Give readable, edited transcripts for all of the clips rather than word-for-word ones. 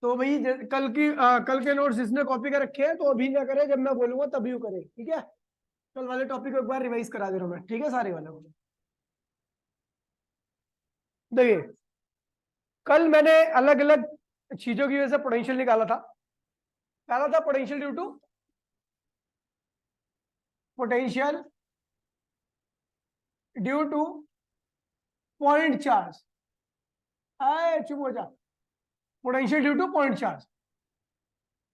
तो भाई कल के नोट्स जिसने कॉपी कर रखे हैं तो अभी ना करे, जब मैं बोलूंगा तभी वो करे, ठीक है। कल वाले टॉपिक को एक बार रिवाइज करा दे रहा हूं मैं, ठीक है, सारे वाले को। देखिए, कल मैंने अलग अलग चीजों की वजह से पोटेंशियल निकाला था। पहला था potential due to potential due to point charge. आए चुप हो जा। Potential due to point charge.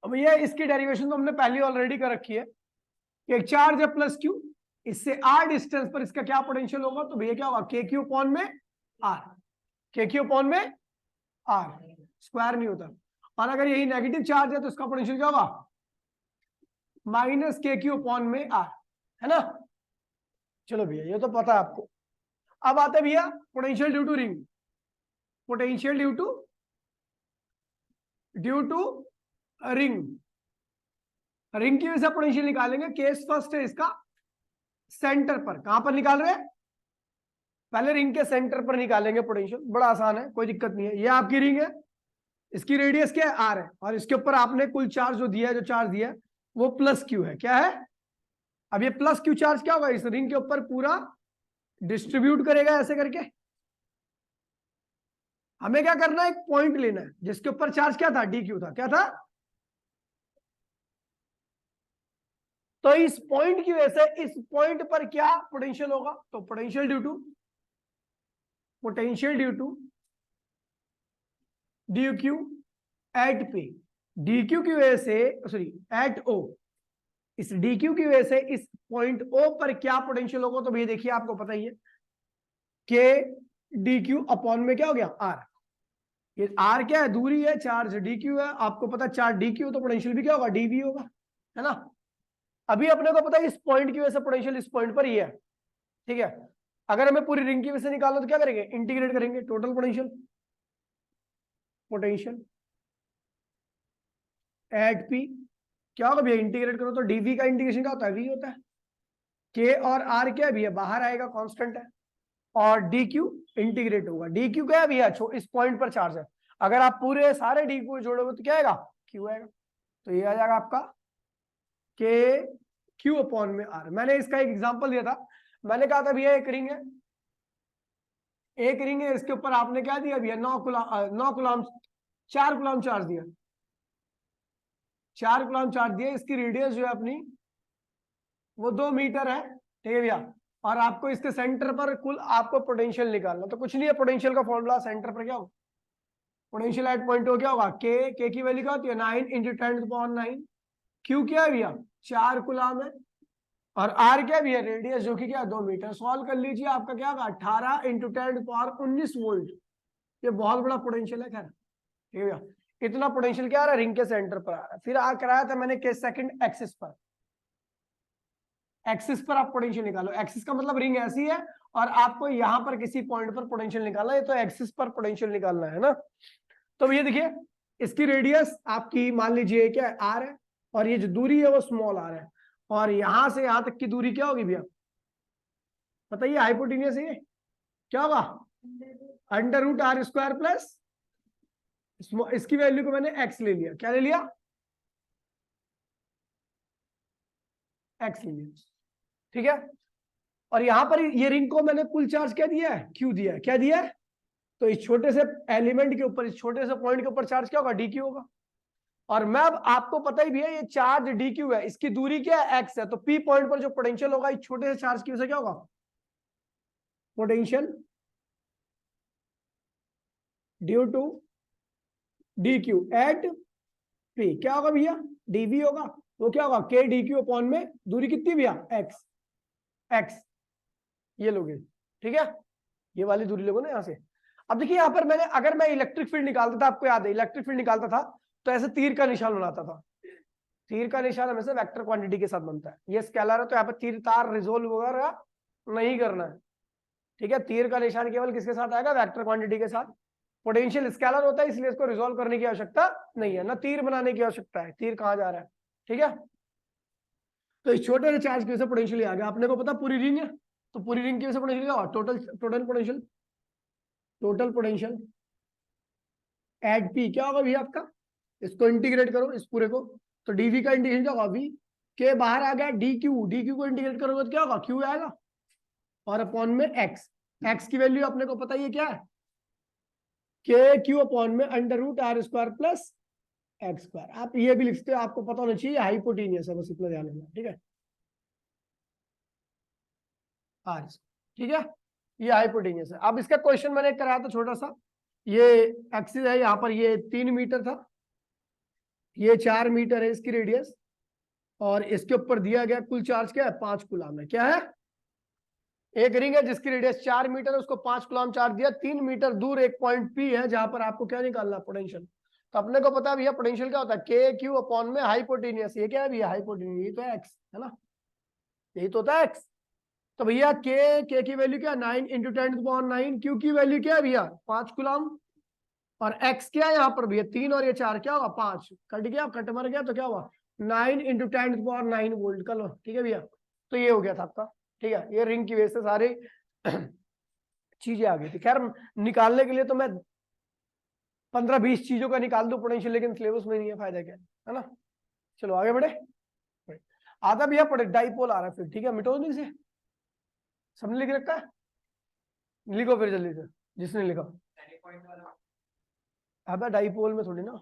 अब भैया इसकी डेरिवेशन तो हमने पहले ऑलरेडी कर रखी है कि एक चार्ज है प्लस क्यू, इससे आर डिस्टेंस पर इसका क्या पोटेंशियल होगा, तो भैया क्या होगा, के क्यू पॉन में आर। के क्यू पॉन में आर, स्क्वायर नहीं होता। और अगर यही नेगेटिव चार्ज है तो इसका पोटेंशियल क्या होगा, माइनस के क्यू पॉन में आर, है ना। चलो भैया ये तो पता है आपको। अब आते भैया potential due to ring. Potential due to ring. Ring की वजह से पोटेंशियल निकालेंगे। केस फर्स्ट है इसका सेंटर पर। कहां पर निकाल रहे हैं, पहले रिंग के सेंटर पर निकालेंगे पोटेंशियल। बड़ा आसान है, कोई दिक्कत नहीं है। ये आपकी रिंग है, इसकी रेडियस क्या है, आर है, और इसके ऊपर आपने कुल चार्ज जो दिया है, जो चार्ज दिया है वो प्लस क्यू है। क्या है, अब ये प्लस क्यू चार्ज क्या होगा, इस रिंग के ऊपर पूरा डिस्ट्रीब्यूट करेगा ऐसे करके। हमें क्या करना है, एक पॉइंट लेना है जिसके ऊपर चार्ज क्या था, डी क्यू था। क्या था, तो इस पॉइंट की वजह से इस पॉइंट पर क्या पोटेंशियल होगा, तो potential due to D Q at P. D Q की वजह से, सॉरी एट ओ, इस डी क्यू की वजह से इस पॉइंट ओ पर क्या पोटेंशियल होगा, तो भैया देखिए आपको पता ही है के डी क्यू अपॉन में क्या हो गया, आर। ये आर क्या है, दूरी है, चार्ज डी क्यू है, आपको पता चार्ज डी क्यू तो पोटेंशियल भी क्या होगा, डी वी होगा, है ना। अभी अपने को पता है इस पॉइंट की वजह से पोटेंशियल इस पॉइंट पर ही है, ठीक है। अगर हमें पूरी रिंग की वजह से निकालना तो क्या करेंगे, इंटीग्रेट करेंगे टोटल पोटेंशियल एट पी। क्या होगा भैया, इंटीग्रेट करो तो डीवी का इंटीग्रेशन क्या होता है, वी होता है। के और आर क्या है भैया, बाहर आएगा, कांस्टेंट है। और डी क्यू इंटीग्रेट होगा। डी क्यू क्या है भैया, इस पॉइंट पर चार्ज है। अगर आप पूरे सारे डी क्यू जोड़ोगे तो क्या आएगा, क्यू आएगा। तो ये आ जाएगा आपका के क्यू अपॉन में आर। मैंने इसका एक एग्जांपल दिया था। मैंने कहा था भैया एक रिंग है, इसके ऊपर आपने क्या दिया भैया, 9 कुलाम 4 कुलाम चार्ज दिया। 4 कुलाम चार्ज दिया। इसकी रेडियस जो है अपनी वो 2 मीटर है, ठीक है भैया। और आपको इसके सेंटर पर कुल आपको पोटेंशियल निकालना, तो कुछ नहीं है, पोटेंशियल का फॉर्मूला सेंटर पर क्या होगा, पोटेंशियल एट पॉइंट हो क्या होगा, के की वैल्यू क्या होती है, 9 इंटू 10⁹। क्यू क्या है भैया, 4 कुलाम है। और आर क्या है भैया, रेडियस जो कि क्या 2 मीटर। सॉल्व कर लीजिए, आपका क्या होगा, 18 इंटू 10⁻19 वोल्ट। ये बहुत बड़ा पोटेंशियल है। खैर ठीक है भैया, इतना पोटेंशियल क्या आ रहा है, रिंग के सेंटर पर आ रहा है। फिर आ कराया था मैंने के सेकंड एक्सिस पर। एक्सिस पर आप पोटेंशियल निकालो। एक्सिस का मतलब रिंग ऐसी है और आपको यहां पर किसी पॉइंट पर पोटेंशियल निकालना है, तो एक्सिस पर पोटेंशियल निकालना है ना। तो ये देखिए, इसकी रेडियस आपकी मान लीजिए क्या आर है, और ये जो दूरी है वो स्मॉल आर है। और यहां से यहां तक की दूरी क्या होगी भैया, बताइए, हाइपोटेन्यूस है, क्या होगा, √r² प्लस, इसकी वैल्यू को मैंने एक्स ले लिया। क्या ले लिया, एक्स ले लिया, ठीक है। और यहां पर ये रिंग को मैंने कुल चार्ज क्या दिया है, क्यू दिया है। क्या दिया है, तो इस छोटे से एलिमेंट के ऊपर, इस छोटे से पॉइंट के ऊपर चार्ज क्या होगा, डी क्यू होगा। और मैं अब आपको पता ही भी है ये चार्ज डी क्यू है, इसकी दूरी क्या है, एक्स है। तो पी पॉइंट पर जो पोटेंशियल होगा इस छोटे से चार्ज की वजह से क्या होगा, potential due to D Q at P क्या होगा भैया, डीवी होगा। वो क्या होगा, के डी क्यू अपॉन में दूरी कितनी भैया, एक्स। एक्स ये लोगे, ठीक है, ये वाली दूरी लोगों ना यहां से। अब देखिए यहां पर मैंने, अगर मैं इलेक्ट्रिक फील्ड निकालता था, आपको याद है इलेक्ट्रिक फील्ड निकालता था तो ऐसे तीर का निशान बनाता था। तीर का निशान हमेशा वेक्टर क्वांटिटी के साथ बनता है। ये स्केलर है तो यहाँ पर तीर तार रिजोल्व वगैरह नहीं करना है, ठीक है। तीर का निशान केवल किसके साथ आएगा, वेक्टर क्वांटिटी के साथ। पोटेंशियल स्केलर होता है इसलिए इसको रिजोल्व करने की आवश्यकता नहीं है, ना तीर बनाने की आवश्यकता है, तीर कहां जा रहा है, ठीक है। तो इस छोटे से चार्ज की वजह से पोटेंशियल आ गया। आपने को पता पूरी रिंग है, तो पूरी रिंग की वजह से पोटेंशियल क्या होगा, टोटल पोटेंशियल एट पी क्या होगा भैया आपका, इसको इंटीग्रेट करो इस पूरे को, तो डीवी का इंटीग्रेशन क्या होगा, वी के बाहर आ गया डी क्यू, डी क्यू को इंटीग्रेट करोगे तो क्या होगा, क्यू आएगा और अपॉन में एक्स, एक्स की वैल्यू अपने को पता ही है क्या है, के क्यू अपॉन में under root R square plus X square. आप ये भी लिखते हो, आपको पता होना चाहिए हाइपोटेनियस है, बस इतना ध्यान रखना, ठीक है, आर, ठीक है, ये हाइपोटेनियस है। अब इसका क्वेश्चन मैंने कराया था छोटा सा, ये एक्सिस है, यहाँ पर ये 3 मीटर था, ये 4 मीटर है इसकी रेडियस, और इसके ऊपर दिया गया कुल चार्ज क्या है, 5 कूलम है। क्या है, एक रिंग है जिसकी रेडियस 4 मीटर है, उसको 5 कूलम चार्ज दिया, 3 मीटर दूर एक पॉइंट पी है जहां पर आपको क्या निकालना, पोटेंशियल। तो अपने को पता है भैया पोटेंशियल क्या होता है, के क्यू अपॉन में हाइपोटेनियस, ये क्या है भैया, हाइपोटेनियस, ये तो एक्स है ना, यही तो होता है एक्स। तो भैया के की वैल्यू क्या है, 9 इंटू 10⁹9, क्यू की वैल्यू क्या है भैया 5 कूलम, और एक्स क्या है यहाँ पर भैया 3 और ये 4 क्या होगा 5, कट गया, कट मर गया, तो क्या हुआ 9 इंटू 10⁹9 वोल्ट का लो, ठीक है भैया। तो ये हो गया था आपका, ठीक है, ये रिंग की वजह से सारी चीजें आ गई थी। खैर निकालने के लिए तो मैं 15-20 चीजों का निकाल दूं पोटेंशियल, लेकिन सिलेबस में नहीं है, फायदा क्या है ना। चलो आगे बढ़े, आधा भैया पढ़े, डाइपोल आ रहा है फिर, ठीक है, मिटो नहीं से, सबने लिख रखा है, लिखो फिर जल्दी से जिसने लिखा। अब डाइपोल में थोड़ी ना,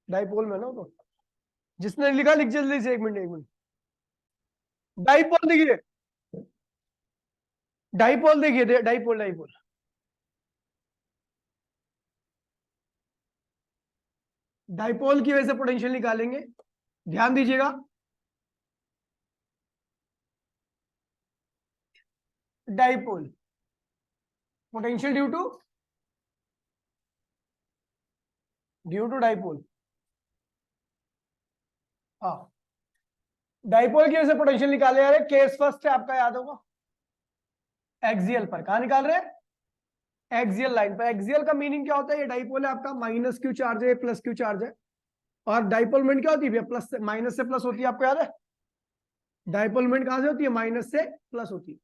डाइपोल में ना, तो जिसने लिखा लिख जल्दी से, 1 मिनट डाइपोल देखिए, डाइपोल देखिए, डाइपोल डाइपोल डाइपोल की वजह से पोटेंशियल निकालेंगे, ध्यान दीजिएगा। Dipole potential due to dipole, हाँ, डाइपोल की वजह से पोटेंशियल निकाले जा रहे, केस फर्स्ट है आपका, याद होगा, एक्सियल पर, कहा निकाल रहे हैं, एक्सियल लाइन पर। एक्सियल का मीनिंग क्या होता है, ये डाइपोल है आपका, माइनस क्यू चार्ज है, प्लस क्यू चार्ज है, और डाइपोल मोमेंट क्या होती है, प्लस से माइनस से प्लस होती है, आपको याद है, डाइपोल मोमेंट कहां से होती है, माइनस से प्लस होती है,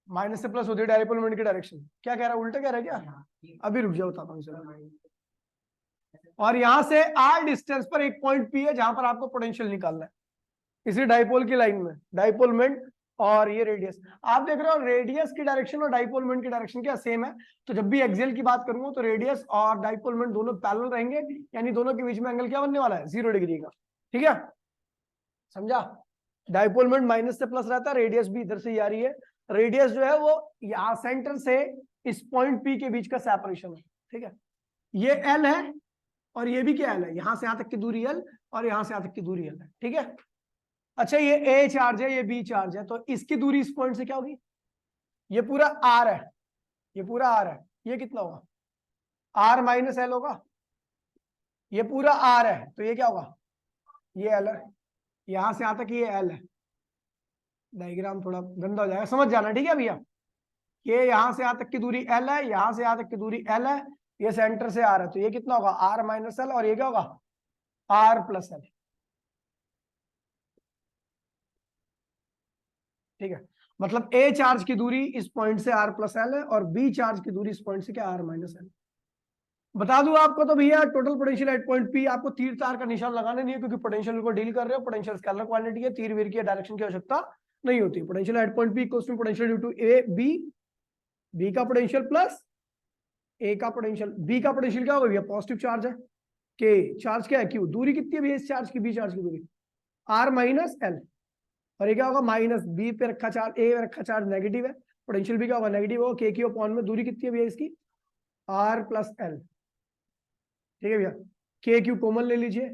माइनस से प्लस होती है डाइपोल मोमेंट की डायरेक्शन। क्या कह रहा है, उल्टा कह रहा है क्या, अभी रुक जाओ बताता, और यहां से आर डिस्टेंस पर एक पॉइंट पी है जहां पर आपको पोटेंशियल निकालना है, इसी डाइपोल की लाइन में, डाइपोल मोमेंट और ये रेडियस, आप देख रहे हो रेडियस की डायरेक्शन और डाइपोल मोमेंट की डायरेक्शन क्या सेम है। तो जब भी एक्सियल की बात करूंगा तो रेडियस और डाइपोल मोमेंट दोनों पैरेलल रहेंगे, यानी दोनों के बीच में एंगल क्या बनने वाला है, 0 डिग्री का, ठीक है, समझा। डाइपोल मोमेंट माइनस से प्लस रहता है, रेडियस भी इधर से ही आ रही है, रेडियस जो है वो यहाँ सेंटर से इस पॉइंट पी के बीच का सेपरेशन है, ठीक है, ये एल है और ये भी क्या एल है, यहां से यहां तक की दूरी एल और यहां से यहां तक की दूरी एल है, ठीक है। अच्छा ये ए चार्ज है, ये बी चार्ज है, तो इसकी दूरी इस पॉइंट से क्या होगी, ये पूरा आर है, ये पूरा आर है, ये कितना होगा, आर माइनस एल होगा, ये पूरा आर है, तो ये क्या होगा, ये एल है, यहां से यहां तक ये एल है, डायग्राम थोड़ा गंदा हो जाएगा, समझ जाना, ठीक है भैया। ये यहां से यहां तक की दूरी एल है, यहां से यहां तक की दूरी एल है, ये सेंटर से आर है, तो ये कितना होगा, आर माइनस एल, और ये क्या होगा, आर प्लस एल, ठीक है। मतलब ए चार्ज की दूरी इस पॉइंट से आर प्लस एल है, और बी चार्ज की दूरी इस पॉइंट से क्या, आर माइनस एल। बता दूं आपको तो भैया total potential at point P, आपको तीर तार का निशान लगाना नहीं है, क्योंकि पोटेंशियल को डील कर रहे हो, पोटेंशियल स्केलर क्वांटिटी है, तीर वीर की डायरेक्शन की आवश्यकता नहीं होती। Potential at point P equals to potential due to A B, B का पोटेंशियल प्लस ए का पोटेंशियल, बी का पोटेंशियल क्या होगा भैया, पॉजिटिव चार्ज है, के चार्ज क्या है क्यू, दूरी कितनी है भैया इस चार्ज की, बी चार्ज की दूरी आर माइनस एल, और ये क्या होगा माइनस बी पे रखा चार्ज, ए पे रखा चार्ज नेगेटिव है, पोटेंशियल भी क्या होगा नेगेटिव होगा, के क्यू अपॉन में दूरी कितनी है भैया इसकी, आर प्लस एल, ठीक है भैया। के क्यू कॉमन ले लीजिए,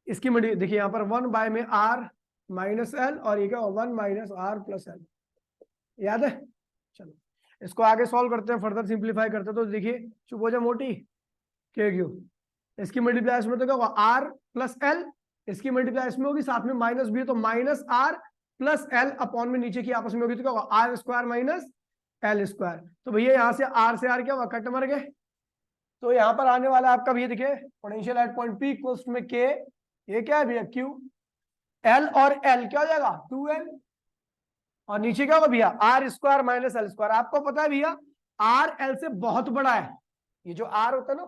इसकी मल्टी देखिए यहाँ पर 1 बाय में आर माइनस एल, और ये क्या होगा 1 माइनस आर प्लस एल, याद है। चलो इसको आगे सॉल्व करते हैं, फर्दर सिंप्लीफाई करते हैं, तो देखिए चुप हो जाए मोटी, के क्यू इसकी मल्टीप्लाई इसमें तो क्या होगा आर प्लस एल, इसकी मल्टीप्लाई इसमें होगी, साथ में माइनस भी है, तो minus R plus L upon में नीचे की आपस में होगी, तो क्या होगा R square minus L square. तो भैया यहाँ से आर क्या हुआ, कट मर गए, तो यहाँ पर आने वाला आपका भैया देखिए potential at point P equals में के, ये क्या है भैया क्यू, एल और एल क्या हो जाएगा 2l, और नीचे क्या होगा भैया R square minus L square. आपको पता है भैया आर एल से बहुत बड़ा है, ये जो आर होता है ना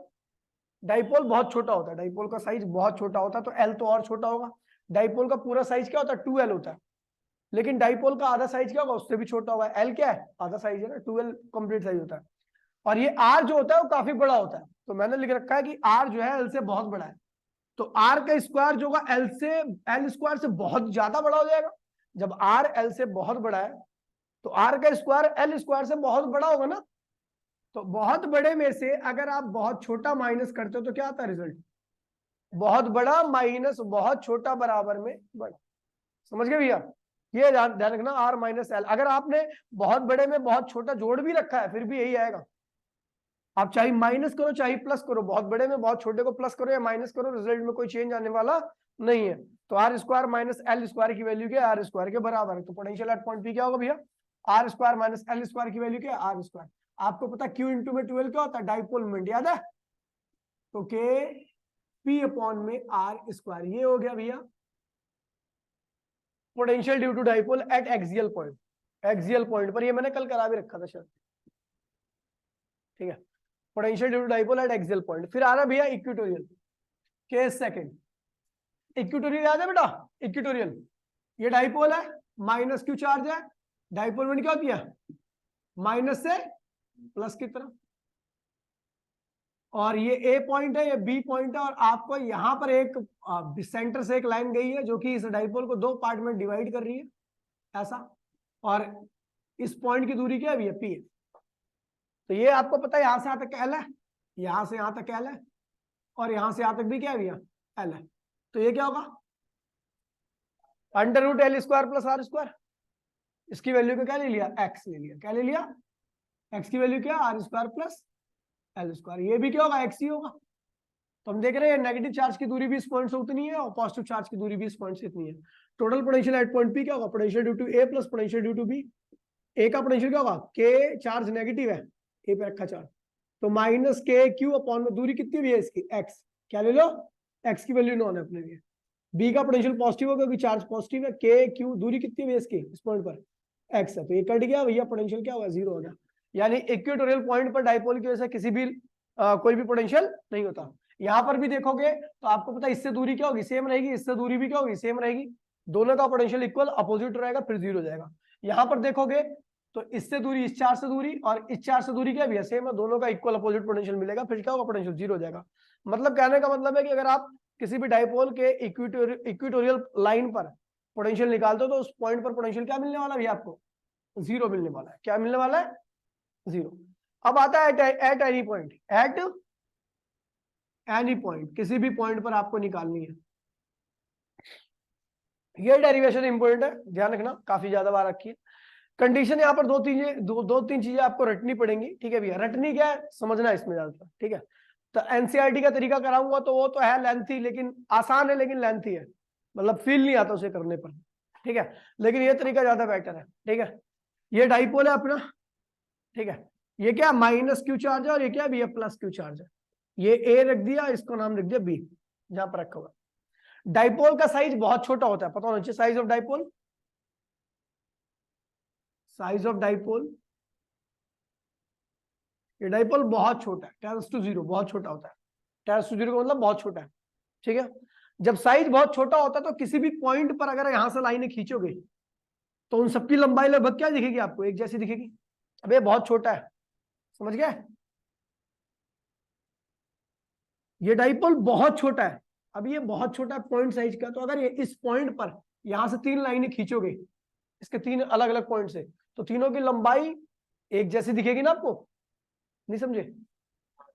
डाइपोल बहुत छोटा होता है, डाइपोल का साइज बहुत छोटा होता है, तो एल तो और छोटा होगा। डाइपोल का पूरा साइज क्या होता है, 2L होता है, लेकिन डाइपोल का आधा साइज क्या होगा, उससे भी छोटा होगा। एल क्या है, आधा साइज है ना, 2L कंप्लीट साइज होता है। और ये आर जो होता है वो काफी बड़ा होता है, तो मैंने लिख रखा है कि आर जो है एल से बहुत बड़ा है, तो आर का स्क्वायर जो होगा एल स्क्वायर से बहुत ज्यादा बड़ा हो जाएगा। जब आर एल से बहुत बड़ा है तो आर का स्क्वायर एल स्क्वायर से बहुत बड़ा होगा ना। तो बहुत बड़े में से अगर आप बहुत छोटा माइनस करते हो तो क्या आता है रिजल्ट, बहुत बड़ा माइनस बहुत छोटा बराबर में बड़ा। समझ गए भैया, ये ध्यान रखना, आर माइनस एल। अगर आपने बहुत बड़े में बहुत छोटा जोड़ भी रखा है फिर भी यही आएगा। आप चाहे माइनस करो चाहे प्लस करो, बहुत बड़े में बहुत छोटे को प्लस करो या माइनस करो, रिजल्ट में कोई चेंज आने वाला नहीं है। तो R square minus L square की वैल्यू क्या है, आर स्क्वायर के बराबर है। तो पोटेंशियल एट पॉइंट पी क्या होगा भैया, R square minus L square की वैल्यू क्या है, आर स्क्वायर। आपको पता क्यू इंटू में 12 क्या होता है, डाइपोल मोमेंट, याद है। तो के पी अपॉन में आर स्क्वायर, ये हो गया भैया potential due to dipole at axial point. Axial point पर ये मैंने कल करा भी रखा था शायद, ठीक है। Potential due to dipole at axial point. फिर आ रहा भैया इक्वेटोरियल, केस सेकंड। इक्वेटोरियल याद है बेटा, इक्वेटोरियल ये डाइपोल है, माइनस क्यू चार्ज है, डाइपोल मोमेंट क्या होती है, माइनस से प्लस की तरफ। और ये ए पॉइंट है, ये बी पॉइंट है, और आपको यहां पर एक सेंटर से एक लाइन गई है जो कि इस डाइपोल को दो पार्ट में डिवाइड कर रही है ऐसा, और इस पॉइंट की दूरी क्या है, पी है। तो ये आपको पता है यहां से यहां तक एल है, यहां से यहां तक एल है, और यहां से यहां तक भी क्या है भैया, एल है। तो ये क्या होगा, under root L square plus R square. इसकी वैल्यू को क्या ले लिया, एक्स ले लिया। क्या ले लिया, एक्स की वैल्यू क्या, R square plus L square. ये भी क्या होगा, एक्स ही होगा। तो हम देख रहे हैं नेगेटिव चार्ज की दूरी भी इस पॉइंट से उतनी है और पॉजिटिव चार्ज की दूरी भी इस पॉइंट से इतनी है। Total potential at point P क्या होगा, potential due to A plus potential due to B. A का पोटेंशियल क्या होगा, के चार्ज नेगेटिव है, ए पे रखा चार्ज, तो माइनस के क्यू अपॉन में दूरी कितनी भी है इसकी, एक्स। क्या ले लो, एक्स की वैल्यू नॉन है अपने लिए। बी का पोटेंशियल पॉजिटिव होगा क्योंकि चार्ज पॉजिटिव है, के क्यू दूरी कितनी भी है इसकी, इस पॉइंट पर एक्स है, तो ये कट गया भैया, पोटेंशियल क्या होगा, जीरो हो गया। यानी इक्वेटोरियल पॉइंट पर डाइपोल की वजह से किसी भी कोई भी पोटेंशियल नहीं होता। यहां पर भी देखोगे तो आपको पता है इससे दूरी क्या होगी, सेम रहेगी, इससे दूरी भी क्या होगी, सेम रहेगी, दोनों का पोटेंशियल इक्वल अपोजिट रहेगा, फिर जीरो हो जाएगा। यहां पर देखोगे तो इससे दूरी, इस चार्ज से दूरी और इस चार्ज से दूरी क्या भी है, सेम है, दोनों का इक्वल अपोजिट पोटेंशियल मिलेगा, फिर क्या होगा, पोटेंशियल जीरो हो जाएगा। मतलब कहने का मतलब है कि अगर आप किसी भी डाइपोल के इक्वेटोरियल लाइन पर पोटेंशियल निकालते हो तो उस पॉइंट पर पोटेंशियल क्या मिलने वाला है आपको, जीरो मिलने वाला है। क्या मिलने वाला है, जीरो। अब आता है at any point, at any point, किसी भी पॉइंट पर आपको निकालनी है। ये डेरिवेशन इंपॉर्टेंट है, ध्यान रखना, काफी ज्यादा बार रखी है। कंडीशन यहाँ पर दो तीन चीजें आपको रटनी पड़ेंगी, ठीक है भैया। रटनी क्या है, समझना इसमें ज्यादातर, ठीक है। तो एनसीईआरटी का तरीका कराऊंगा तो वो तो है लेंथी, लेकिन आसान है, लेकिन लेंथी है, मतलब फील नहीं आता उसे करने पर, ठीक है। लेकिन ये तरीका ज्यादा बेटर है, ठीक है। ये डाइपोल है अपना, ठीक है। ये क्या माइनस क्यू चार्ज है और ये क्या भैया प्लस क्यू चार्ज है। ये ए रख दिया, इसको नाम रख दिया बी, जहां पर रखा हुआ। डाइपोल का साइज बहुत छोटा होता है, पता होना चाहिए size of dipole. Size of dipole, ये डाइपोल बहुत छोटा है, टेंस टू जीरो, बहुत छोटा होता है। टेंस टू जीरो का मतलब बहुत छोटा है, ठीक है। जब साइज बहुत छोटा होता है तो किसी भी पॉइंट पर अगर यहां से लाइनें खींचोगे तो उन सबकी लंबाई लगभग क्या दिखेगी आपको, एक जैसी दिखेगी। अब ये बहुत छोटा है, समझ गए। ये डाइपोल बहुत छोटा है, अब ये बहुत छोटा है पॉइंट साइज का, तो अगर ये इस पॉइंट पर यहां से तीन लाइनें खींचोगे, इसके तीन अलग अलग पॉइंट से, तो तीनों की लंबाई एक जैसी दिखेगी ना आपको, नहीं समझे।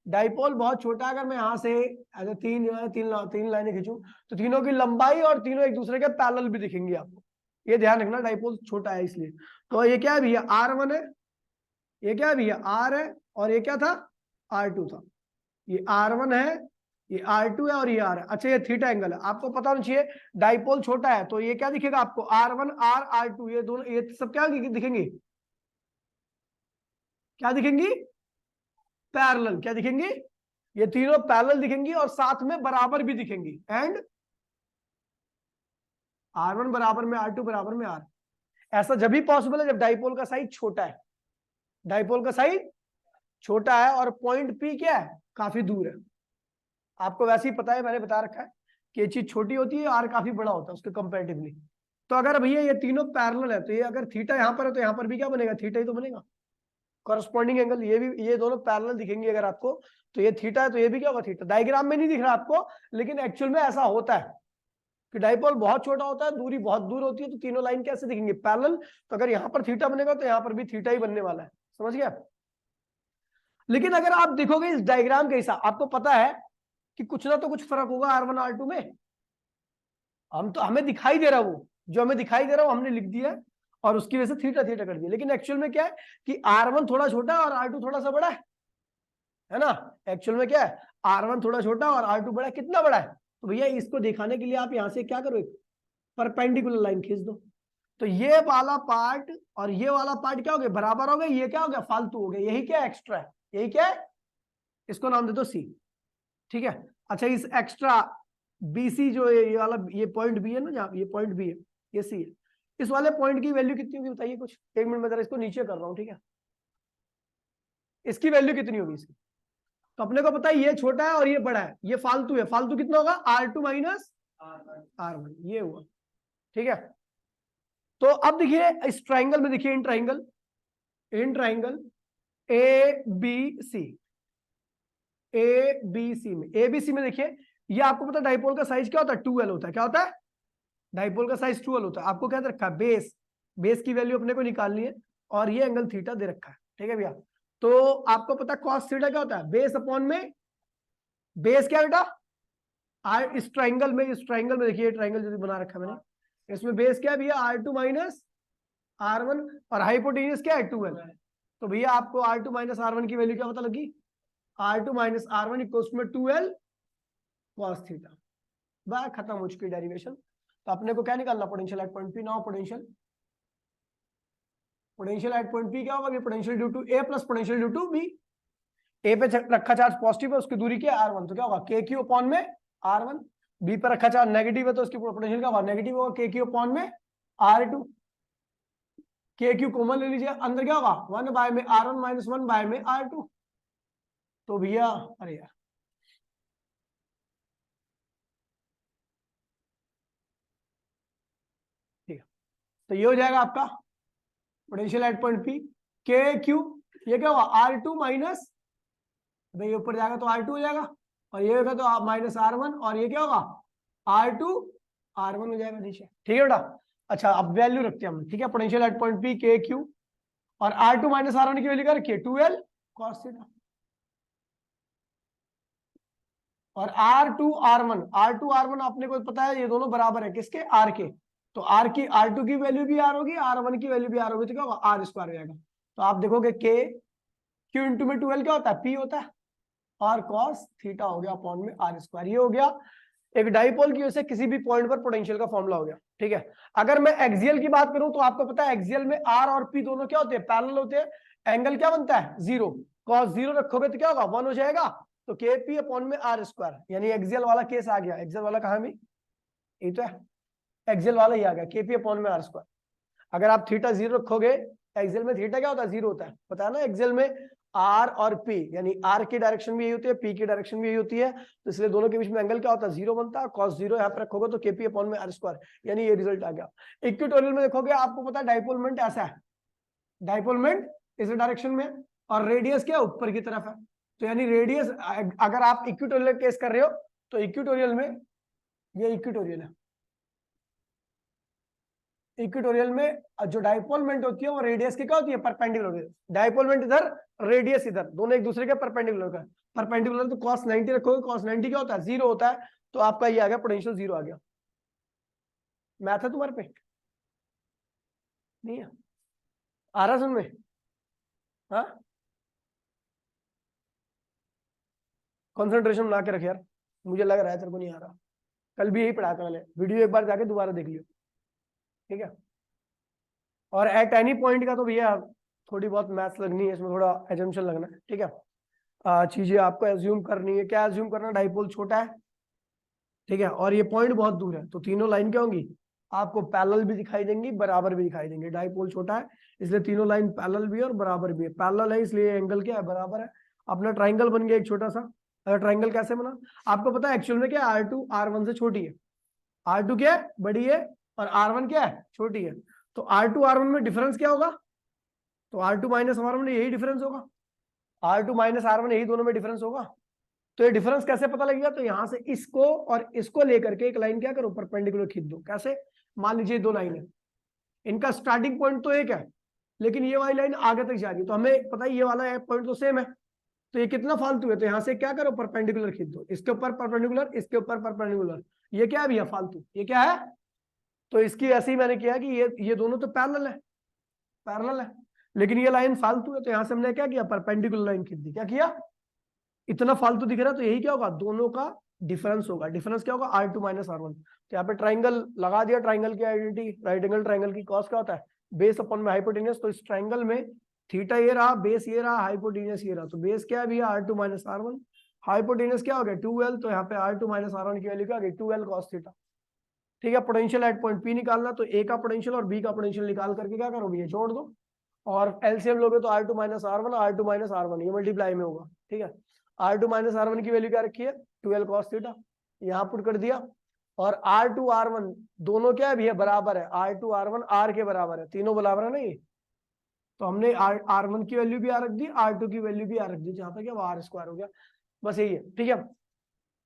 डाइपोल बहुत छोटा है, अगर मैं यहां से ऐसे तीन लाइनें खींचूं तो तीनों की लंबाई और तीनों एक दूसरे के पैरेलल भी दिखेंगी आपको। ये ध्यान रखना, डाइपोल छोटा है इसलिए। तो ये क्या है भैया, R1 है, ये क्या है भैया R है, और ये क्या था, R2 था। ये R1 है, ये R2 है, और ये R है। अच्छा ये थीटा एंगल है, आपको पता होना चाहिए। डाइपोल छोटा है तो ये क्या दिखेगा आपको, R1 R R2, ये दोनों ये सब क्या दिखेंगी, क्या दिखेंगी, पैरेलल। क्या दिखेंगी, ये तीनों पैरेलल दिखेंगी और साथ में बराबर भी दिखेंगी। एंड R1 बराबर में R2 बराबर में R। ऐसा जब भी पॉसिबल है जब डाइपोल का साइज छोटा है, डाइपोल का साइज छोटा है और पॉइंट P क्या है, काफी दूर है। आपको वैसे ही पता है, मैंने बता रखा है कि ये चीज छोटी होती है, आर काफी बड़ा होता है उसके कंपैरेटिवली। तो अगर भैया ये तीनों पैरेलल है तो ये अगर थीटा यहाँ पर है तो यहाँ पर भी क्या बनेगा, थीटा ही तो बनेगा। कॉरस्पॉन्डिंग एंगल ये भी, ये दोनों पैरेलल दिखेंगे अगर आपको, तो ये थीटा है तो ये भी क्या होगा, थीटा। डायग्राम में नहीं दिख रहा आपको, लेकिन एक्चुअल में ऐसा होता है कि डाइपोल बहुत छोटा होता है, दूरी बहुत दूर होती है, तो तीनों लाइन कैसे दिखेंगे, पैरेलल। तो अगर यहाँ पर थीटा बनेगा तो यहाँ पर भी थीटा ही बनने वाला है, समझ गया। लेकिन अगर आप देखोगे इस डायग्राम के हिसाब, आपको पता है कि कुछ ना तो कुछ फर्क होगा R1 R2 में। हम तो, हमें दिखाई दे रहा है, वो जो हमें दिखाई दे रहा है वो हमने लिख दिया और उसकी वजह से थीटा थीटा कर दिया। लेकिन एक्चुअल में क्या है कि R1 थोड़ा छोटा है और R2 थोड़ा सा बड़ा है ना। एक्चुअल में क्या है, R1 थोड़ा छोटा और R2 बड़ा है। कितना बड़ा है, तो भैया इसको दिखाने के लिए आप यहां से क्या करो, एक परपेंडिकुलर लाइन खींच दो। तो ये वाला पार्ट और ये वाला पार्ट क्या हो गया, बराबर हो गया। ये क्या हो गया, फालतू हो गया। यही क्या एक्स्ट्रा है, यही क्या है, इसको नाम दे दो सी, ठीक है। अच्छा, इस एक्स्ट्रा BC जो है, ये वाला, ये पॉइंट बी है ना, जहां ये पॉइंट बी है, ये सी है, इस वाले पॉइंट की वैल्यू कितनी होगी बताइए कुछ। एक मिनट में जरा इसको नीचे कर रहा हूं, ठीक है। इसकी वैल्यू कितनी होगी इसकी, तो अपने को पता है ये छोटा है और ये बड़ा है, ये फालतू है। फालतू कितना होगा, R2 माइनस R1, ये हुआ, ठीक है। तो अब देखिए इस ट्राइंगल में, देखिए इन ट्राइंगल ABC, ABC में, ABC में देखिए, ये आपको पता है डाइपोल का साइज क्या होता है, 2L होता है। क्या होता है, डाइपोल का साइज 2L होता है। आपको क्या दे रखा है, बेस की वैल्यू अपने को निकालनी है और ये एंगल थीटा दे रखा है, ठीक है भैया। तो आपको पता है कॉस थीटा क्या होता है, बेस अपॉन में, बेस क्या बेटा, इस ट्राइंगल में देखिए, ट्राइंगल जो बना रखा है मैंने, इसमें बेस क्या है भैया, R2 माइनस R1 और हाइपोटेन्यूस क्या है, 2L। तो भैया आपको R2 माइनस R1 की वैल्यू क्या पता लगी, R2 माइनस R1 इक्वल्स में 2L कॉस थीटा। बस खत्म हो चुकी डेरिवेशन। तो अपने को क्या निकालना, potential at point P. Now potential at point P क्या होगा, potential due to A plus potential due to B. A पे रखा चार्ज पॉजिटिव है, उसकी दूरी क्या है, R1, तो क्या होगा KQ अपॉन में R1। बी पर रखा चार्ज नेगेटिव है तो उसकी पोटेंशियल क्या होगा, नेगेटिव होगा, KQ अपॉन में R2। KQ कॉमन ले लीजिए, अंदर क्या होगा, 1 बाय में R1 माइनस 1 बाय में R2। तो भैया, अरे यार, ठीक है, तो ये हो जाएगा आपका potential at point P. KQ ये क्या होगा, R2 माइनस, भाई ऊपर जाएगा तो R2 हो जाएगा, और ये होगा तो माइनस R1, और ये क्या होगा, R2 R1 हो जाएगा नीचे, ठीक है बेटा। अच्छा, अब वैल्यू रखते हैं हम, ठीक है। Potential at point P KQ और R2 माइनस R1 की वैल्यू क्या रखिए, 2L cos थीटा, और R2 R1 आपने को पता है ये दोनों बराबर है किसके, R के। तो R2 की वैल्यू भी R होगी, R1 की वैल्यू भी R होगी, तो क्या होगा, R स्क्वायर हो जाएगा। तो आप देखोगे K Q इंटू में 2L क्या होता है, P होता है, और cos थीटा हो गया अपॉन में R स्क्वायर। ये हो गया एक डाइपोल की वजह से किसी भी पॉइंट पर पोटेंशियल का फॉर्मूला हो गया, ठीक है। अगर मैं एक्सियल की बात करूं तो आपको पता है एक्सियल में R और P दोनों क्या होते हैं, पैरेलल होते हैं। एंगल क्या बनता है, 0। cos 0 रखोगे तो क्या होगा, 1 हो जाएगा। तो KP अपॉन में R स्क्वायर, यानी एक्सियल वाला केस आ गया। एक्सियल वाला कहां में, ये तो है, एक्सियल वाला ही आ गया, KP अपॉन में R स्क्वायर। अगर आप थीटा 0 रखोगे, एक्सियल में थीटा क्या होता है, 0 होता है, पता है ना। एक्सियल में R और P, यानी R की डायरेक्शन भी यही होती है, P की डायरेक्शन भी यही होती है, तो इसलिए दोनों के बीच में एंगल क्या होता है, 0 बनता है। cos 0 यहाँ पे रखोगे तो KP अपॉन में R स्क्वायर, यानी ये रिजल्ट आ गया। इक्वेटोरियल में देखोगे, आपको पता है डाइपोल मोमेंट ऐसा है, डाइपोल मोमेंट इस डायरेक्शन में, और रेडियस क्या ऊपर की तरफ है। तो यानी रेडियस, अगर आप इक्वेटोरियल केस कर रहे हो तो इक्वेटोरियल में, ये इक्वेटोरियल है, इक्वेटोरियल में जो डाइपोल मोमेंट होती है वो रेडियस की क्या होती है, परपेंडिकुलर होती है। डाइपोल मोमेंट इधर, रेडियस इधर, दोनों एक दूसरे के परपेंडिकुलर का, परपेंडिकुलर। तो cos 90 रखोगे, cos 90 क्या होता है, 0 होता है। तो आपका ये आ गया, पोटेंशियल 0 आ गया। मैथ है तुम्हारे पे, नहीं है, आ रहा सुन में, हाँ, कॉन्सेंट्रेशन बना के रख यार, मुझे लग रहा है तेरे को नहीं आ रहा। कल भी यही पढ़ाया था मैंने, वीडियो एक बार जाके दोबारा देख लियो, ठीक है। और एट एनी पॉइंट का तो भैया थोड़ी बहुत मैथ्स लगनी है, इसमें थोड़ा एजम्पशन लगना है, ठीक है। चीजें आपको एज्यूम करनी है। क्या एज्यूम करना, डाइपोल छोटा है, ठीक है, और ये पॉइंट बहुत दूर है, तो तीनों लाइन क्या होंगी, आपको पैरेलल भी दिखाई देंगी, बराबर भी दिखाई देंगे। डाइपोल छोटा है इसलिए तीनों लाइन पैरेलल भी है और बराबर भी है। पैरेलल है इसलिए एंगल क्या है, बराबर है। अपना ट्राइंगल बन गया एक छोटा सा, ट्राइंगल कैसे बना? आपको पता है एक्चुअल में क्या है, R2 R1 से छोटी है, R2 क्या है, बड़ी है, और R1 क्या है, छोटी है। तो R2 R1 में डिफरेंस क्या होगा? तो R2 माइनस R1 में यही डिफरेंस होगा, R2 माइनस R1 यही दोनों में डिफरेंस होगा। तो ये डिफरेंस कैसे पता लगेगा? तो यहां से इसको और इसको लेकर के एक लाइन क्या करो, परपेंडिकुलर खींच दो। कैसे? मान लीजिए दो लाइन है, इनका स्टार्टिंग पॉइंट तो एक है, लेकिन ये वाली लाइन आगे तक जा रही है, तो हमें पता है ये वाला पॉइंट तो सेम है, तो ये कितना फालतू है, तो यहां से क्या करो, परपेंडिकुलर खींच दो, इसके ऊपर परपेंडिकुलर, इसके ऊपर परपेंडिकुलर। ये क्या है भैया? फालतू। ये क्या है? तो इसकी ऐसे ही मैंने किया कि ये दोनों तो पैरेलल है, पैरेलल है, लेकिन ये लाइन फालतू है, तो यहां से हमने क्या किया, परपेंडिकुलर लाइन खींच दी। क्या किया? इतना फालतू दिख रहा है, तो यही क्या होगा, दोनों का डिफरेंस होगा। डिफरेंस क्या होगा? R2 minus R1। तो यहाँ पे ट्राइंगल लगा दिया, ट्राइंगल की आइडेंटिटी, राइट एंगल ट्राइंगल की कॉस क्या होता है, बेस अपॉन में हाइपोटेन्यूस। तो इस ट्राइंगल में थीटा ये रहा, बेस ये रहा, हाइपोटेन्यूस ये रहा, तो बेस क्या है भैया, R2 माइनस R1, हाइपोटेन्यूस क्या हो गया, 2L, तो यहाँ पे R2 माइनस R1 की वैल्यू क्या आ गई, 2L cos थीटा। ठीक है, पोटेंशियल एट पॉइंट P निकालना, तो A का पोटेंशियल और B का पोटेंशियल निकाल करके क्या करो भैया, जोड़ दो, और एलसीएम लोगे तो R2 minus R1, R2 minus R1 ये मल्टीप्लाई में होगा। ठीक है, R2 माइनस R1 की वैल्यू क्या रखी है, 12 cos थीटा, यहाँ पुट कर दिया, और R2 R1 दोनों क्या है भैया, बराबर है, R2 R1 R के बराबर है, तीनों बराबर है ना ये, तो हमने R1 की वैल्यू भी R रख दी, R2 की वैल्यू भी R रख दी, जहां पे क्या वो R स्क्वायर हो गया। बस यही है। ठीक है,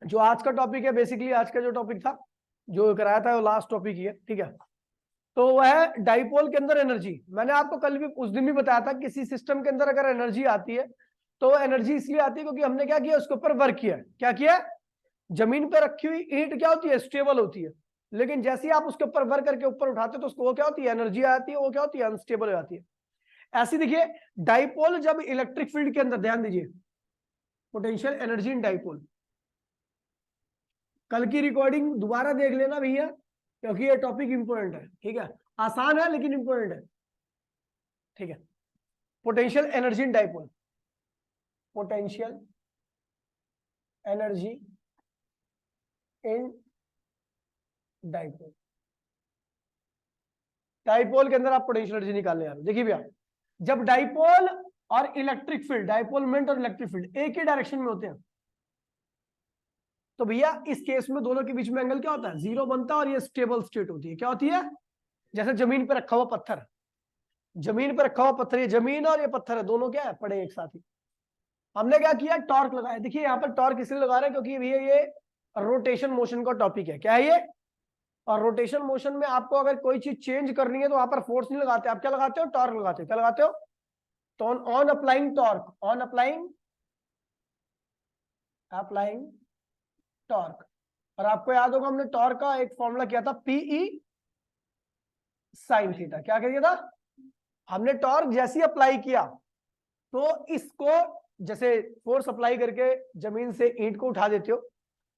जो आज का टॉपिक है, बेसिकली आज का जो टॉपिक था जो कराया था वो लास्ट टॉपिक ही है। ठीक है, तो वह है डाइपोल के अंदर एनर्जी। मैंने आपको कल भी उस दिन भी बताया था, किसी सिस्टम के अंदर अगर एनर्जी आती है तो एनर्जी इसलिए आती है क्योंकि हमने क्या किया, उसके ऊपर वर्क किया। क्या किया? जमीन पर रखी हुई ईंट क्या होती है, स्टेबल होती है, लेकिन जैसे ही आप उसके ऊपर वर्क करके ऊपर उठाते हो तो उसको वो क्या होती है, एनर्जी आती है, वो क्या होती है, अनस्टेबल हो जाती है। ऐसी देखिए डाइपोल जब इलेक्ट्रिक फील्ड के अंदर, ध्यान दीजिए, पोटेंशियल एनर्जी इन डाइपोल, कल की रिकॉर्डिंग दोबारा देख लेना भैया, क्योंकि ये टॉपिक इंपॉर्टेंट है। ठीक है, आसान है लेकिन इंपॉर्टेंट है। ठीक है, potential energy in dipole, potential energy in dipole, dipole के अंदर आप पोटेंशियल एनर्जी निकालने आ रहे हो। देखिए भैया, जब डाइपोल और इलेक्ट्रिक फील्ड, डाइपोल मोमेंट और इलेक्ट्रिक फील्ड एक ही डायरेक्शन में होते हैं, तो भैया इस केस में दोनों के बीच में एंगल क्या होता है, जीरो बनता है, और ये स्टेबल स्टेट होती है। क्या होती है? जैसे जमीन पर रखा हुआ पत्थर, जमीन पर रखा हुआ पत्थर, ये जमीन और ये पत्थर है, दोनों क्या है, पड़े एक साथ ही। हमने क्या किया, टॉर्क लगाया। देखिए यहाँ पर टॉर्क इसलिए लगा रहे हैं क्योंकि भैया ये रोटेशन मोशन का टॉपिक है। क्या है ये? और रोटेशन मोशन में आपको अगर कोई चीज चेंज करनी है तो वहां पर फोर्स नहीं लगाते, आप क्या लगाते हो, टॉर्क लगाते हो। क्या लगाते हो? तो on applying torque, on applying torque. और आपको याद होगा हमने टॉर्क का एक फॉर्मूला किया था, पीई साइन थीटा। क्या किया था हमने? टॉर्क जैसे ही अप्लाई किया तो इसको, जैसे फोर्स अप्लाई करके जमीन से ईंट को उठा देते हो,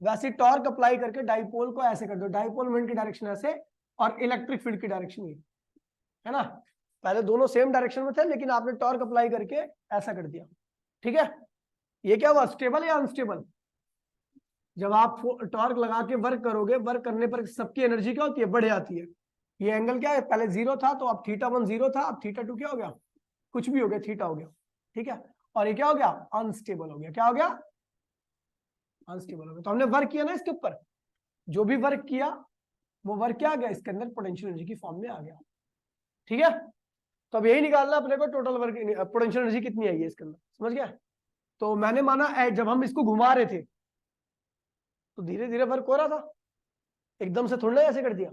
वैसे टॉर्क अप्लाई करके डाइपोल को ऐसे कर दो, डाइपोल मोमेंट की डायरेक्शन ऐसे और इलेक्ट्रिक फील्ड की डायरेक्शन ये है ना। पहले दोनों सेम डायरेक्शन में थे, लेकिन आपने टॉर्क अप्लाई करके ऐसा कर दिया। ठीक है, ये क्या हुआ, स्टेबल या अनस्टेबल? जब आप टॉर्क लगा के वर्क करोगे, वर्क करने पर सबकी एनर्जी क्या होती है, बढ़ जाती है। ये एंगल क्या है, पहले जीरो था तो अब θ1 जीरो था, अब θ2 क्या हो गया, कुछ भी हो गया, थीटा हो गया। ठीक है, और ये क्या हो गया, अनस्टेबल हो गया। क्या हो गया? अनस्टेबल हो गया। तो हमने वर्क किया ना इसके ऊपर, जो भी वर्क किया वो वर्क क्या आ गया, इसके अंदर पोटेंशियल एनर्जी की फॉर्म में आ गया। ठीक है, तो अब यही निकालना अपने को, टोटल वर्क पोटेंशियल एनर्जी कितनी आई है इसके अंदर, समझ गया। तो मैंने माना जब हम इसको घुमा रहे थे तो धीरे धीरे वर्क हो रहा था, एकदम से थोड़ा ऐसे कर दिया,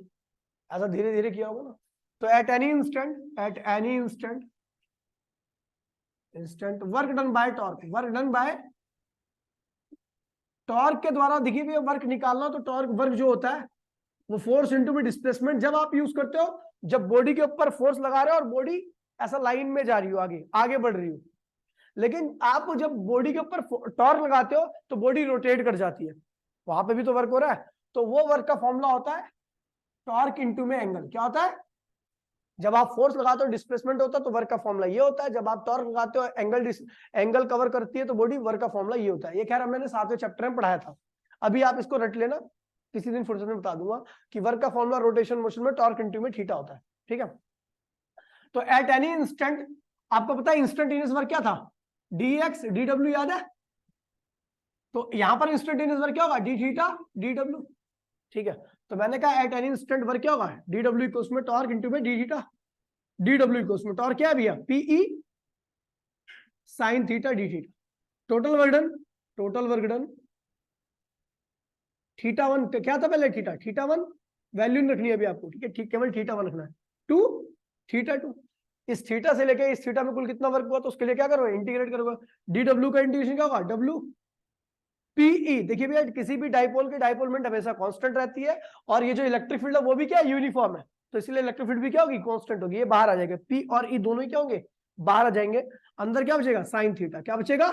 ऐसा धीरे धीरे किया होगा ना। तो at any instant work done by torque, work done by torque के द्वारा। देखिए भैया, वर्क निकालना तो टॉर्क वर्क जो होता है वो फोर्स इनटू में डिस्प्लेसमेंट जब आप यूज करते हो, जब बॉडी के ऊपर फोर्स लगा रहे हो और बॉडी ऐसा लाइन में जा रही हो, आगे आगे बढ़ रही हो, लेकिन आप जब बॉडी के ऊपर टॉर्क लगाते हो तो बॉडी रोटेट कर जाती है, वहां पे भी तो वर्क हो रहा है। तो वो वर्क का फॉर्मूला होता है टॉर्क इनटू में एंगल। क्या होता है? जब आप फोर्स लगाते हो डिस्प्लेसमेंट होता है, तो वर्क का फॉर्मूला ये होता है। जब आप टॉर्क लगाते हो, एंगल कवर करती है तो बॉडी, वर्क का फॉर्मूला ये होता है। ये खैर मैंने 7वें चैप्टर में पढ़ाया था, अभी आप इसको रट लेना, किसी दिन फुर्सत में बता दूंगा कि वर्क का फॉर्मूला रोटेशन मोशन में टॉर्क इनटू में थीटा होता है। ठीक है, तो एट एनी इंस्टेंट, आपको पता है इंस्टेंटेनियस वर्क क्या था, dx dw, याद है? तो यहां पर इंस्टेंटेनियस वर्क क्या होगा, डी थीटा डी डब्ल्यू। ठीक है, तो मैंने कहा एट एनी इंस्टेंट वर्क क्या होगा, डी डब्ल्यू इक्वल्स में टॉर्क इनटू में D theta. D W equals में टॉर्क क्या है भैया, PE sine theta D theta. Total work done theta one क्या था पहले, थीटा वन वैल्यू नहीं रखनी है अभी आपको, ठीक है, ठीक, केवल थीटा वन रखना है, टू थीटा टू। इस थीटा से लेके इस थीटा में कुल कितना वर्क हुआ, तो उसके लिए क्या करोगे, इंटीग्रेट करोगे। डी डब्ल्यू का इंटीग्रेशन क्या होगा, डब्ल्यू पीई। देखिए भैया किसी भी डाइपोल की डाइपोल मोमेंट हमेशा कांस्टेंट रहती है, और ये जो इलेक्ट्रिक फील्ड है वो भी क्या है, यूनिफॉर्म है, तो इसलिए इलेक्ट्रिक फील्ड भी क्या होगी, कांस्टेंट होगी। ये बाहर आ जाएगा, पी और ई दोनों ही क्या होंगे, बाहर आ जाएंगे। अंदर क्या बचेगा, साइन थीटा, क्या बचेगा,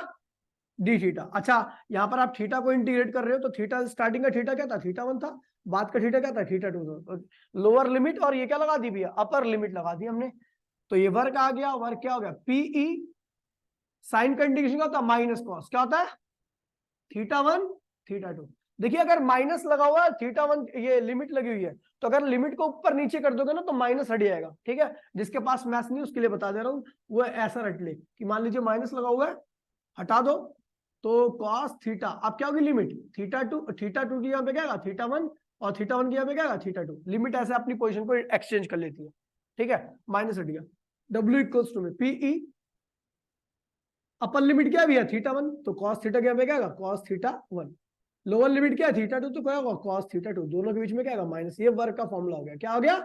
डी थीटा। अच्छा, यहाँ पर आप थीटा को इंटीग्रेट कर रहे हो, तो थीटा स्टार्टिंग का थीटा क्या था, थीटा वन था, बाद का थीटा क्या था, थीटा टू था। लोअर लिमिट और ये क्या लगा दी भैया, अपर लिमिट लगा दी हमने। तो ये वर्क आ गया, वर्क क्या हो गया, पीई साइन का इंटीग्रेशन क्या होता है, माइनस कॉस, क्या होता है, थीटा वन थीटा टू। देखिए अगर माइनस लगा हुआ है, थीटा वन ये लिमिट लगी हुई है, तो अगर लिमिट को ऊपर नीचे कर दोगे ना तो माइनस हट जाएगा। ठीक है, जिसके पास मैथ नहीं उसके लिए बता दे रहा हूँ, वो ऐसा रट ले कि मान लीजिए माइनस लगा हुआ है, हटा दो, तो कॉस थीटा अब क्या होगी, लिमिट थीटा टू की यहाँ पे क्या आएगा, थीटा वन, और थीटा वन की यहाँ पे क्या आएगा, थीटा टू। लिमिट ऐसे अपनी पोजीशन को एक्सचेंज कर लेती है। ठीक है, माइनस हट गया, डब्ल्यू इक्वल्स टू में पीई, अपर लिमिट क्या है थीटा वन, तो कॉस थीटा क्या पे क्या आएगा, cos theta one. Lower limit क्या है, थीटा टू, तो क्या होगा, कॉस थीटा टू। दोनों के बीच में क्या आएगा, माइनस। ये वर्क का फॉर्मूला हो गया, क्या हो गया,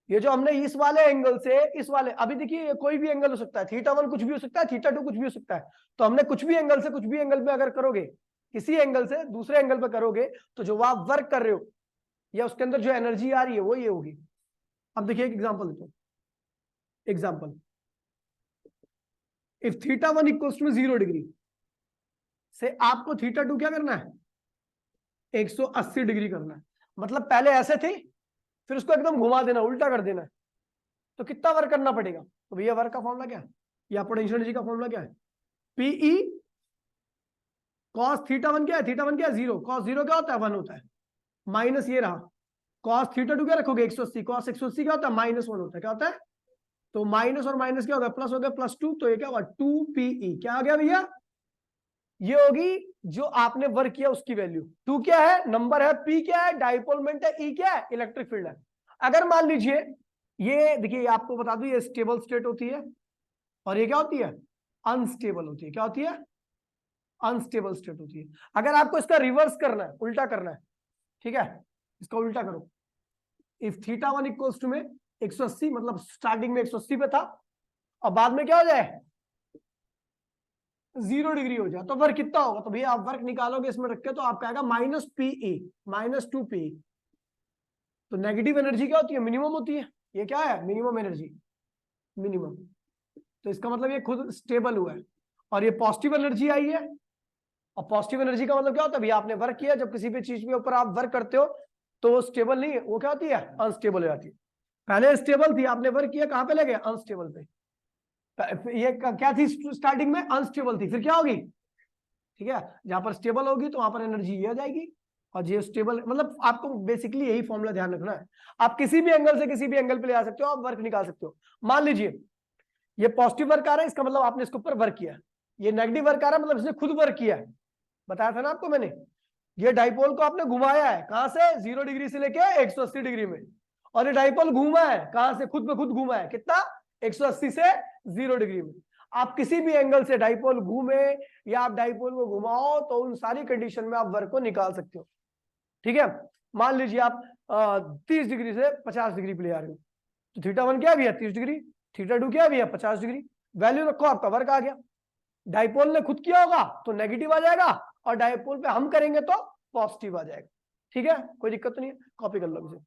ये जो हमने इस वाले एंगल से इस वाले, अभी देखिए कोई भी एंगल हो सकता है, थीटा वन कुछ भी हो सकता है, थीटा टू कुछ भी हो सकता है, तो हमने कुछ भी एंगल से कुछ भी एंगल पे अगर करोगे, किसी एंगल से दूसरे एंगल पे करोगे, तो जो आप वर्क कर रहे हो या उसके अंदर जो एनर्जी आ रही है वो ये होगी। अब देखिए एक एग्जांपल देता हूं, example, if theta one equals to 0 degree से आपको थीटा टू क्या करना है, 180 डिग्री करना है। मतलब पहले ऐसे थी, फिर उसको एकदम घुमा देना, उल्टा कर देना है, तो कितना वर्क करना पड़ेगा। तो भैया वर्क का फॉर्मूला क्या है, या पोटेंशियल एनर्जी का फॉर्मूला क्या है, पीई कॉस थीटा वन क्या है, थीटा वन क्या है 0, कॉस 0 क्या होता है 1 होता है, माइनस ये रहा, कॉस थीटा टू क्या रखोगे 180, कॉस 180 क्या होता है -1 होता है, क्या होता है, तो माइनस और माइनस क्या होगा, प्लस हो गया, +2, तो ये क्या होगा 2PE। क्या आ गया भैया, ये होगी जो आपने वर्क किया उसकी वैल्यू। 2 क्या है, नंबर है, P क्या है, डाइपोल मोमेंट है, E क्या है, इलेक्ट्रिक फील्ड है। अगर मान लीजिए ये देखिए, आपको बता दूं, ये स्टेबल स्टेट होती है और ये क्या होती है, अनस्टेबल होती है। क्या होती है, अनस्टेबल स्टेट होती है। अगर आपको इसका रिवर्स करना है, उल्टा करना है, ठीक है, इसका उल्टा करो। If theta one equals to में 180, मतलब स्टार्टिंग में 180 पे था और बाद में क्या हो जाए 0 डिग्री हो जाए, तो वर्क कितना होगा। तो भैया आप वर्क निकालोगे इसमें रख के, तो आपका आएगा -PE, -2PE। तो नेगेटिव एनर्जी क्या होती है, मिनिमम होती है। ये क्या है, मिनिमम एनर्जी, मिनिमम। तो इसका मतलब ये खुद स्टेबल हुआ है, और ये पॉजिटिव एनर्जी आई है। और पॉजिटिव एनर्जी का मतलब क्या होता है भैया, आपने वर्क किया, जब किसी भी चीज के ऊपर आप वर्क करते हो तो वो स्टेबल नहीं है, वो क्या होती है, अनस्टेबल हो जाती है। पहले स्टेबल थी, आपने वर्क किया, कहां पे लगे, अनस्टेबल पे। ये क्या थी, स्टार्टिंग में अनस्टेबल थी, फिर क्या होगी, ठीक है, जहां पर स्टेबल होगी तो वहां पर एनर्जी ये आ जाएगी, और ये स्टेबल, मतलब आपको बेसिकली यही फॉर्मूला ध्यान रखना है। आप किसी भी एंगल से किसी भी एंगल पे ले आ सकते हो, आप वर्क निकाल सकते हो। मान लीजिए ये पॉजिटिव वर्क आ रहा है, इसका मतलब आपने इसके ऊपर वर्क किया। ये नेगेटिव वर्क आ रहा है, मतलब इसने खुद वर्क किया है। बताया था ना आपको मैंने, ये डाइपोल को आपने घुमाया है, कहां से, 0 डिग्री से लेके 180 डिग्री में, और ये डाइपोल घूमा है कहां से, खुद पे खुद घूमा है, कितना, 180 से 0 डिग्री में। आप किसी भी एंगल से डाइपोल घूमे या आप डाइपोल को घुमाओ, तो उन सारी कंडीशन में आप वर्क को निकाल सकते हो। ठीक है, मान लीजिए आप 30 डिग्री से 50 डिग्री पे ले आ रहे हो, तो थीटा वन क्या भी है 30 डिग्री, थीटा टू क्या भी है 50 डिग्री, वैल्यू रखो, आपका वर्क आ गया। डाइपोल ने खुद किया होगा तो नेगेटिव आ जाएगा, और डाइपोल पे हम करेंगे तो पॉजिटिव आ जाएगा। ठीक है, कोई दिक्कत तो नहीं है, कॉपी कर लो मुझे।